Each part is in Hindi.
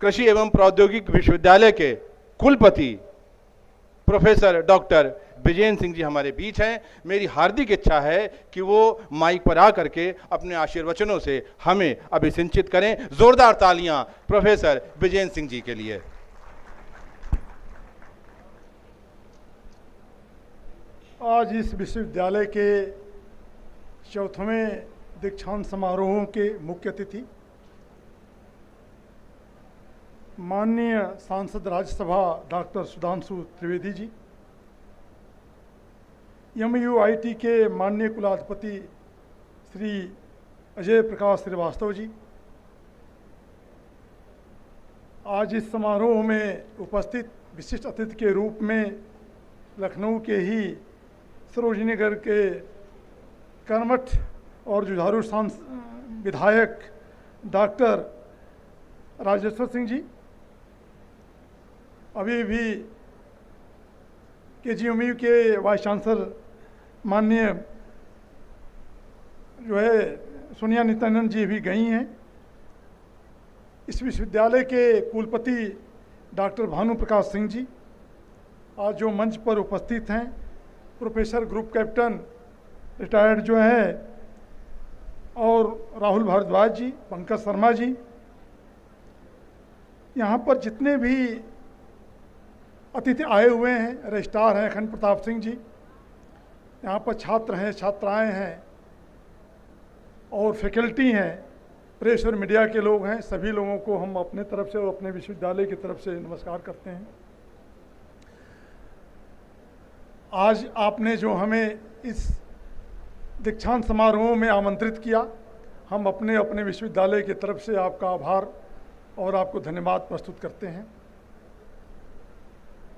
कृषि एवं प्रौद्योगिक विश्वविद्यालय के कुलपति प्रोफेसर डॉक्टर विजेंद्र सिंह जी हमारे बीच हैं। मेरी हार्दिक इच्छा है कि वो माइक पर आकर के अपने आशीर्वचनों से हमें अभिसिंचित करें। जोरदार तालियां प्रोफेसर विजेंद्र सिंह जी के लिए। आज इस विश्वविद्यालय के 4वें दीक्षांत समारोह के मुख्य अतिथि माननीय सांसद राज्यसभा डॉक्टर सुधांशु त्रिवेदी जी, MUIT के माननीय कुलाधिपति श्री अजय प्रकाश श्रीवास्तव जी, आज इस समारोह में उपस्थित विशिष्ट अतिथि के रूप में लखनऊ के ही सरोजिनी नगर के कर्मठ और जुझारू विधायक डॉक्टर राजेश्वर सिंह जी, अभी भी KGMU के वाइस चांसलर माननीय जो है सोनिया नित्यानंद जी भी गई हैं। इस विश्वविद्यालय के कुलपति डॉक्टर भानु प्रकाश सिंह जी आज जो मंच पर उपस्थित हैं, प्रोफेसर ग्रुप कैप्टन रिटायर्ड जो है और राहुल भारद्वाज जी, पंकज शर्मा जी, यहाँ पर जितने भी अतिथि आए हुए हैं, रजिस्ट्रार हैं अखंड प्रताप सिंह जी, यहाँ पर छात्र हैं, छात्राएं हैं और फैकल्टी हैं, प्रेस और मीडिया के लोग हैं, सभी लोगों को हम अपने तरफ से और अपने विश्वविद्यालय की तरफ से नमस्कार करते हैं। आज आपने जो हमें इस दीक्षांत समारोह में आमंत्रित किया, हम अपने अपने विश्वविद्यालय की तरफ से आपका आभार और आपको धन्यवाद प्रस्तुत करते हैं।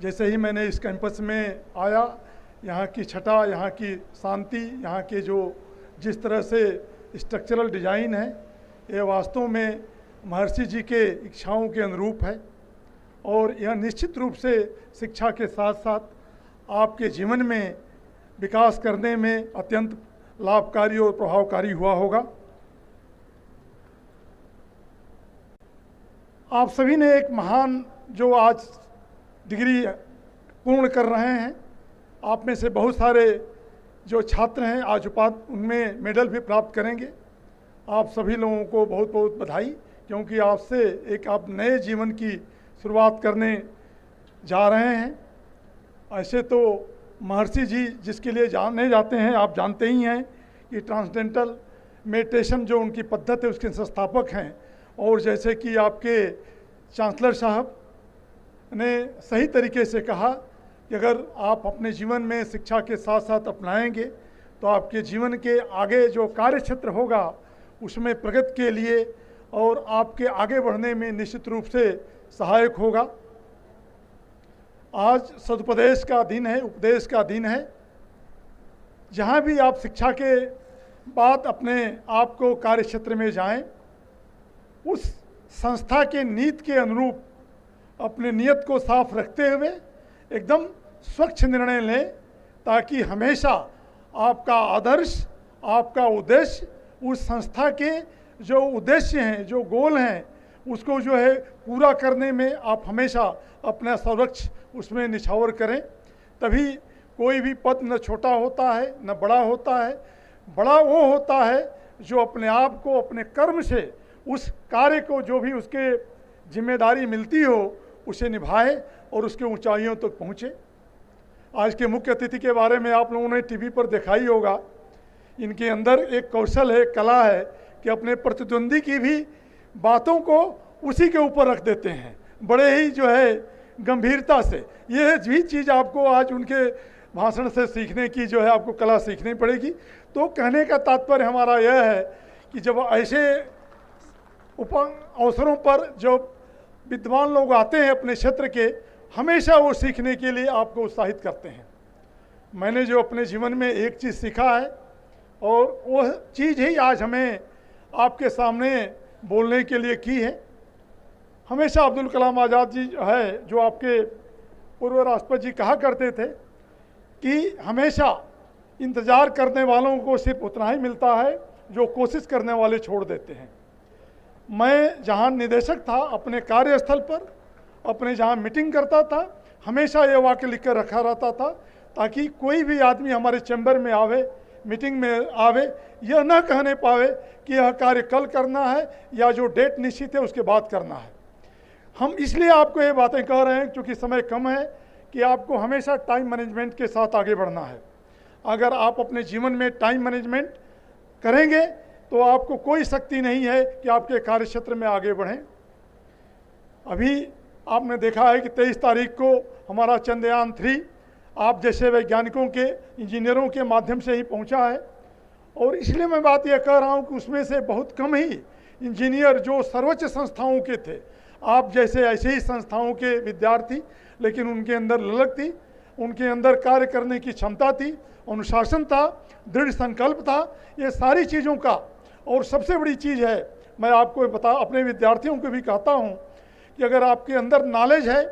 जैसे ही मैंने इस कैंपस में आया, यहाँ की छटा, यहाँ की शांति, यहाँ के जो जिस तरह से स्ट्रक्चरल डिज़ाइन है, ये वास्तव में महर्षि जी के इच्छाओं के अनुरूप है और यह निश्चित रूप से शिक्षा के साथ साथ आपके जीवन में विकास करने में अत्यंत लाभकारी और प्रभावकारी हुआ होगा। आप सभी ने एक महान जो आज डिग्री पूर्ण कर रहे हैं, आप में से बहुत सारे जो छात्र हैं आज उनमें मेडल भी प्राप्त करेंगे। आप सभी लोगों को बहुत बहुत बधाई, क्योंकि आपसे एक आप नए जीवन की शुरुआत करने जा रहे हैं। ऐसे तो महर्षि जी जिसके लिए जाने जाते हैं, आप जानते ही हैं कि ट्रांसडेंटल मेडिटेशन जो उनकी पद्धति है उसके संस्थापक हैं। और जैसे कि आपके चांसलर साहब ने सही तरीके से कहा कि अगर आप अपने जीवन में शिक्षा के साथ साथ अपनाएंगे तो आपके जीवन के आगे जो कार्य क्षेत्र होगा उसमें प्रगति के लिए और आपके आगे बढ़ने में निश्चित रूप से सहायक होगा। आज सदुपदेश का दिन है, उपदेश का दिन है। जहाँ भी आप शिक्षा के बाद अपने आप को कार्य क्षेत्र में जाएं, उस संस्था के नीति के अनुरूप अपने नियत को साफ रखते हुए एकदम स्वच्छ निर्णय लें, ताकि हमेशा आपका आदर्श, आपका उद्देश्य, उस संस्था के जो उद्देश्य हैं, जो गोल हैं, उसको जो है पूरा करने में आप हमेशा अपना सर्वोच्च उसमें निछावर करें। तभी कोई भी पद न छोटा होता है न बड़ा होता है। बड़ा वो होता है जो अपने आप को अपने कर्म से उस कार्य को जो भी उसके जिम्मेदारी मिलती हो उसे निभाए और उसके ऊंचाइयों तक पहुँचे। आज के मुख्य अतिथि के बारे में आप लोगों ने टीवी पर देखा ही होगा। इनके अंदर एक कौशल है, कला है कि अपने प्रतिद्वंदी की भी बातों को उसी के ऊपर रख देते हैं, बड़े ही जो है गंभीरता से। ये भी चीज़ आपको आज उनके भाषण से सीखने की जो है आपको कला सीखनी पड़ेगी। तो कहने का तात्पर्य हमारा यह है कि जब ऐसे अवसरों पर जो विद्वान लोग आते हैं अपने क्षेत्र के, हमेशा वो सीखने के लिए आपको उत्साहित करते हैं। मैंने जो अपने जीवन में एक चीज़ सीखा है और वो चीज़ ही आज हमें आपके सामने बोलने के लिए की है। हमेशा अब्दुल कलाम आज़ाद जी है जो आपके पूर्व राष्ट्रपति जी कहा करते थे कि हमेशा इंतज़ार करने वालों को सिर्फ उतना ही मिलता है जो कोशिश करने वाले छोड़ देते हैं। मैं जहाँ निदेशक था अपने कार्यस्थल पर, अपने जहाँ मीटिंग करता था, हमेशा ये वाक्य लिख कर रखा रहता था ताकि कोई भी आदमी हमारे चैम्बर में आवे, मीटिंग में आवे, यह न कहने पावे कि यह कार्य कल करना है या जो डेट निश्चित है उसके बाद करना है। हम इसलिए आपको ये बातें कह रहे हैं क्योंकि समय कम है कि आपको हमेशा टाइम मैनेजमेंट के साथ आगे बढ़ना है। अगर आप अपने जीवन में टाइम मैनेजमेंट करेंगे तो आपको कोई शक्ति नहीं है कि आपके कार्यक्षेत्र में आगे बढ़ें। अभी आपने देखा है कि 23 तारीख को हमारा चंद्रयान 3 आप जैसे वैज्ञानिकों के, इंजीनियरों के माध्यम से ही पहुंचा है, और इसलिए मैं बात यह कह रहा हूं कि उसमें से बहुत कम ही इंजीनियर जो सर्वोच्च संस्थाओं के थे, आप जैसे ऐसे ही संस्थाओं के विद्यार्थी, लेकिन उनके अंदर ललक थी, उनके अंदर कार्य करने की क्षमता थी, अनुशासन था, दृढ़ संकल्प था, ये सारी चीज़ों का। और सबसे बड़ी चीज़ है, मैं आपको अपने विद्यार्थियों को भी कहता हूँ कि अगर आपके अंदर नॉलेज है,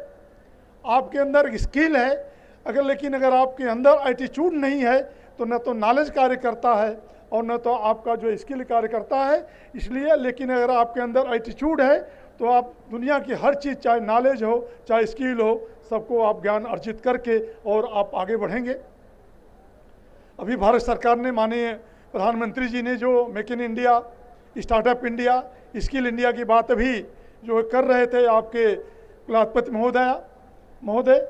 आपके अंदर स्किल है, लेकिन अगर आपके अंदर एटीट्यूड नहीं है तो न तो नॉलेज कार्य करता है और न तो आपका जो स्किल कार्य करता है। इसलिए लेकिन अगर आपके अंदर एटीट्यूड है तो आप दुनिया की हर चीज़, चाहे नॉलेज हो चाहे स्किल हो, सबको आप ज्ञान अर्जित करके और आप आगे बढ़ेंगे। अभी भारत सरकार ने, माननीय प्रधानमंत्री जी ने जो make in India, startup India, skill India की बात अभी जो कर रहे थे आपके कुलाधिपति महोदय,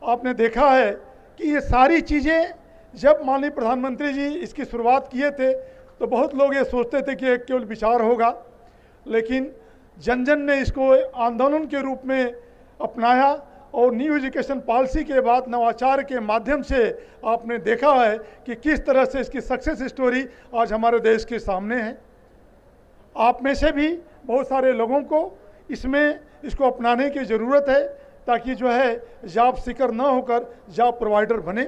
आपने देखा है कि ये सारी चीज़ें जब माननीय प्रधानमंत्री जी इसकी शुरुआत किए थे तो बहुत लोग ये सोचते थे कि एक केवल विचार होगा, लेकिन जन जन ने इसको आंदोलन के रूप में अपनाया और न्यू एजुकेशन पॉलिसी के बाद नवाचार के माध्यम से आपने देखा है कि किस तरह से इसकी सक्सेस स्टोरी आज हमारे देश के सामने है। आप में से भी बहुत सारे लोगों को इसको अपनाने की ज़रूरत है ताकि जो है जॉब सीकर न होकर जॉब प्रोवाइडर बने।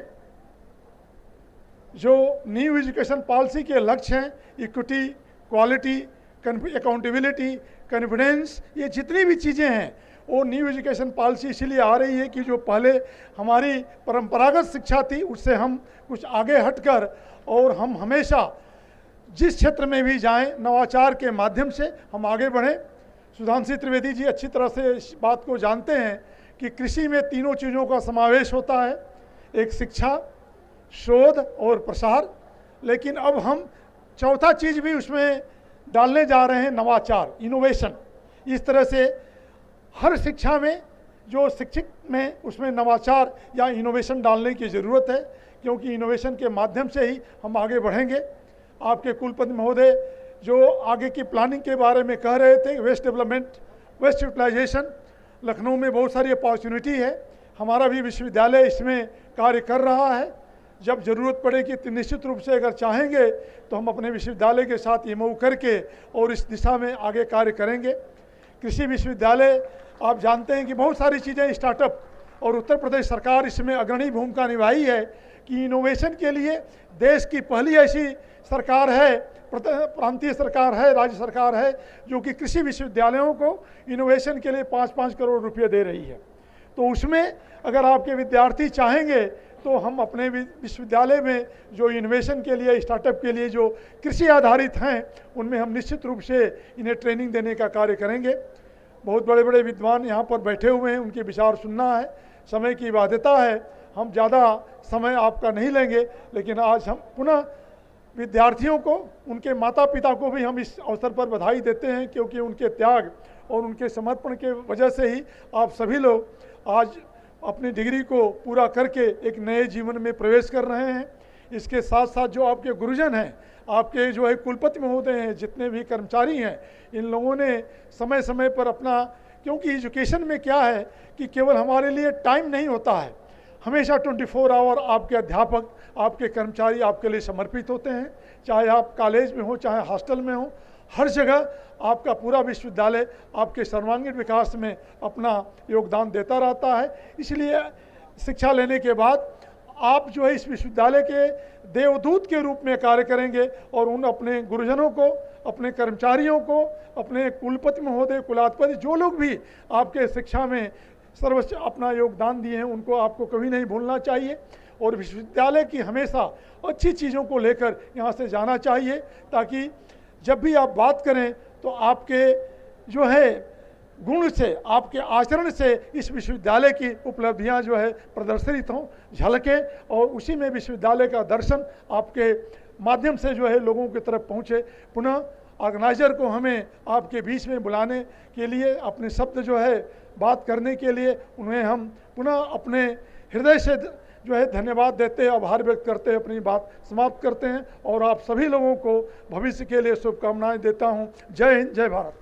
जो न्यू एजुकेशन पॉलिसी के लक्ष्य हैं, इक्विटी, क्वालिटी, अकाउंटेबिलिटी, कॉन्फिडेंस, ये जितनी भी चीज़ें हैं वो न्यू एजुकेशन पॉलिसी इसीलिए आ रही है कि जो पहले हमारी परंपरागत शिक्षा थी उससे हम कुछ आगे हटकर और हम हमेशा जिस क्षेत्र में भी जाएं नवाचार के माध्यम से हम आगे बढ़ें। सुधांशु त्रिवेदी जी अच्छी तरह से इस बात को जानते हैं कि कृषि में तीनों चीज़ों का समावेश होता है, एक शिक्षा, शोध और प्रसार, लेकिन अब हम चौथा चीज़ भी उसमें डालने जा रहे हैं, नवाचार, इनोवेशन। इस तरह से हर शिक्षा में जो शिक्षक में उसमें नवाचार या इनोवेशन डालने की ज़रूरत है, क्योंकि इनोवेशन के माध्यम से ही हम आगे बढ़ेंगे। आपके कुलपति महोदय जो आगे की प्लानिंग के बारे में कह रहे थे, waste development, waste utilisation, Lucknow में बहुत सारी अपॉर्चुनिटी है, हमारा भी विश्वविद्यालय इसमें कार्य कर रहा है। जब ज़रूरत पड़ेगी तो निश्चित रूप से अगर चाहेंगे तो हम अपने विश्वविद्यालय के साथ एमओयू करके और इस दिशा में आगे कार्य करेंगे। कृषि विश्वविद्यालय, आप जानते हैं कि बहुत सारी चीज़ें स्टार्टअप, और उत्तर प्रदेश सरकार इसमें अग्रणी भूमिका निभाई है कि इनोवेशन के लिए देश की पहली ऐसी सरकार है, प्रांतीय सरकार है, राज्य सरकार है, जो कि कृषि विश्वविद्यालयों को इनोवेशन के लिए 5-5 करोड़ रुपये दे रही है। तो उसमें अगर आपके विद्यार्थी चाहेंगे तो हम अपने विश्वविद्यालय में जो इनोवेशन के लिए, स्टार्टअप के लिए जो कृषि आधारित हैं, उनमें हम निश्चित रूप से इन्हें ट्रेनिंग देने का कार्य करेंगे। बहुत बड़े बड़े विद्वान यहाँ पर बैठे हुए हैं, उनके विचार सुनना है, समय की बाध्यता है, हम ज़्यादा समय आपका नहीं लेंगे, लेकिन आज हम पुनः विद्यार्थियों को, उनके माता पिता को भी हम इस अवसर पर बधाई देते हैं, क्योंकि उनके त्याग और उनके समर्पण के वजह से ही आप सभी लोग आज अपनी डिग्री को पूरा करके एक नए जीवन में प्रवेश कर रहे हैं। इसके साथ साथ जो आपके गुरुजन हैं, आपके जो है कुलपति महोदय हैं, जितने भी कर्मचारी हैं, इन लोगों ने समय समय पर अपना, क्योंकि एजुकेशन में क्या है कि केवल हमारे लिए टाइम नहीं होता है, हमेशा 24 आवर आपके अध्यापक, आपके कर्मचारी आपके लिए समर्पित होते हैं, चाहे आप कॉलेज में हो चाहे हॉस्टल में हो, हर जगह आपका पूरा विश्वविद्यालय आपके सर्वांगीण विकास में अपना योगदान देता रहता है। इसलिए शिक्षा लेने के बाद आप जो है इस विश्वविद्यालय के देवदूत के रूप में कार्य करेंगे और उन अपने गुरुजनों को, अपने कर्मचारियों को, अपने कुलपति महोदय, कुलाधिपति, जो लोग भी आपके शिक्षा में सर्वोच्च अपना योगदान दिए हैं, उनको आपको कभी नहीं भूलना चाहिए और विश्वविद्यालय की हमेशा अच्छी चीज़ों को लेकर यहाँ से जाना चाहिए, ताकि जब भी आप बात करें तो आपके जो है गुण से, आपके आचरण से इस विश्वविद्यालय की उपलब्धियां जो है प्रदर्शित हों, झलके, और उसी में विश्वविद्यालय का दर्शन आपके माध्यम से जो है लोगों की तरफ पहुँचे। पुनः ऑर्गेनाइजर को हमें आपके बीच में बुलाने के लिए, अपने शब्द जो है बात करने के लिए, उन्हें हम पुनः अपने हृदय से जो है धन्यवाद देते, आभार व्यक्त करते अपनी बात समाप्त करते हैं और आप सभी लोगों को भविष्य के लिए शुभकामनाएं देता हूं। जय हिंद, जय भारत।